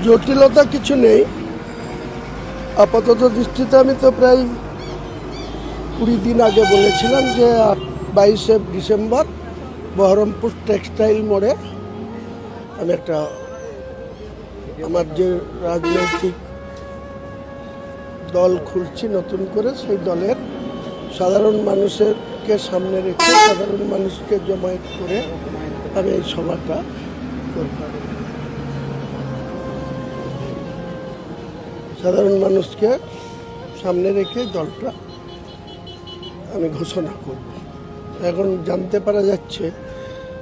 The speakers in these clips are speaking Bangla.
জটিলতা কিছু নেই। আপাতত দৃষ্টিতে আমি তো প্রায় 20 দিন আগে বলেছিলাম যে 22শে ডিসেম্বর বহরমপুর টেক্সটাইল মোড়ে আমি একটা আমার যে রাজনৈতিক দল খুলছি নতুন করে, সেই দলের সাধারণ মানুষকে সামনে রেখে সাধারণ মানুষকে জমায়েত করে আমি এই সভাটা করব। সাধারণ মানুষকে সামনে রেখে দলটা আমি ঘোষণা করব। এখন জানতে পারা যাচ্ছে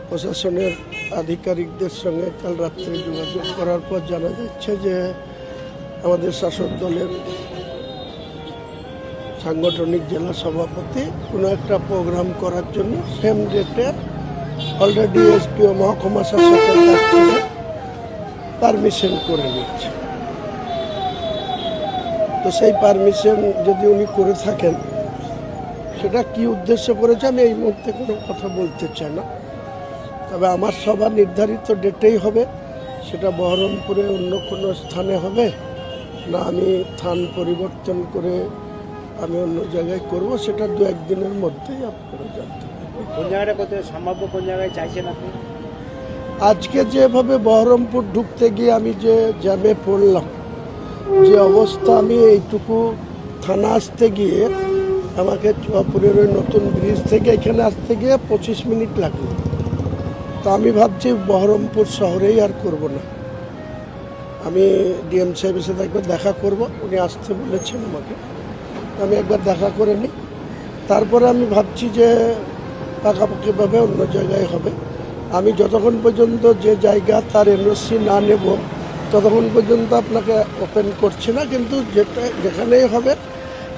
প্রশাসনের আধিকারিকদের সঙ্গে কাল রাত্রে যোগাযোগ করার পর জানা যাচ্ছে যে আমাদের শাসক দলের সাংগঠনিক জেলা সভাপতি কোনো একটা প্রোগ্রাম করার জন্য সেম ডেটে অলরেডি এসডিও মহকুমা শাসকের কাছ থেকে পারমিশন করে নিচ্ছে। তো সেই পারমিশন যদি উনি করে থাকেন, সেটা কি উদ্দেশ্য করেছে আমি এই মুহূর্তে কোনো কথা বলতে চাই না। তবে আমার সভা নির্ধারিত ডেটেই হবে। সেটা বহরমপুরে অন্য কোনো স্থানে হবে না আমি স্থান পরিবর্তন করে আমি অন্য জায়গায় করব, সেটা 2-1 দিনের মধ্যেই আপনারা জানতে পারবেন। কোন জায়গাটা করতে সম্ভাব্য, কোন জায়গায় চাইছেন আপনি? আজকে যেভাবে বহরমপুর ঢুকতে গিয়ে আমি যে জ্যামে পড়লাম, যে অবস্থা, আমি এইটুকু থানা আসতে গিয়ে আমাকে চুয়াপুরের ওই নতুন ব্রিজ থেকে এখানে আসতে গিয়ে 25 মিনিট লাগলো। তো আমি ভাবছি বহরমপুর শহরেই আর করব না। আমি ডিএম সাহেবের সাথে একবার দেখা করব, উনি আসতে বলেছেন আমাকে। আমি একবার দেখা করে নিই, তারপরে আমি ভাবছি যে পাকাপাকিভাবে অন্য জায়গায় হবে। আমি যতক্ষণ পর্যন্ত যে জায়গা তার এনওসি না নেব ততক্ষণ পর্যন্ত আপনাকে ওপেন করছি না। কিন্তু যেখানেই হবে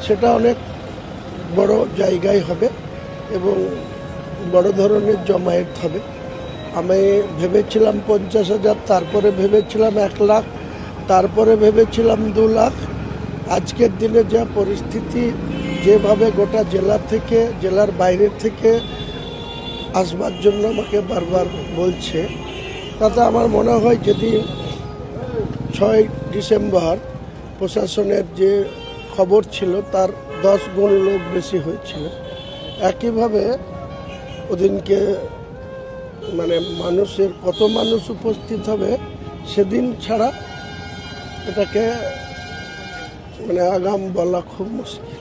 সেটা অনেক বড় জায়গায় হবে এবং বড় ধরনের জমায়েত হবে। আমি ভেবেছিলাম 50,000, তারপরে ভেবেছিলাম 1 লাখ, তারপরে ভেবেছিলাম 2 লাখ। আজকের দিনে যা পরিস্থিতি, যেভাবে গোটা জেলা থেকে, জেলার বাইরে থেকে আসবার জন্য আমাকে বারবার বলছে, তাতে আমার মনে হয় যদি 6 ডিসেম্বর প্রশাসনের যে খবর ছিল তার 10 গুণ লোক বেশি হয়েছিল। একইভাবে ওদিনকে মানে মানুষের কত মানুষ উপস্থিত হবে সেদিন ছাড়া এটাকে মানে আগাম বলা খুব মুশকিল।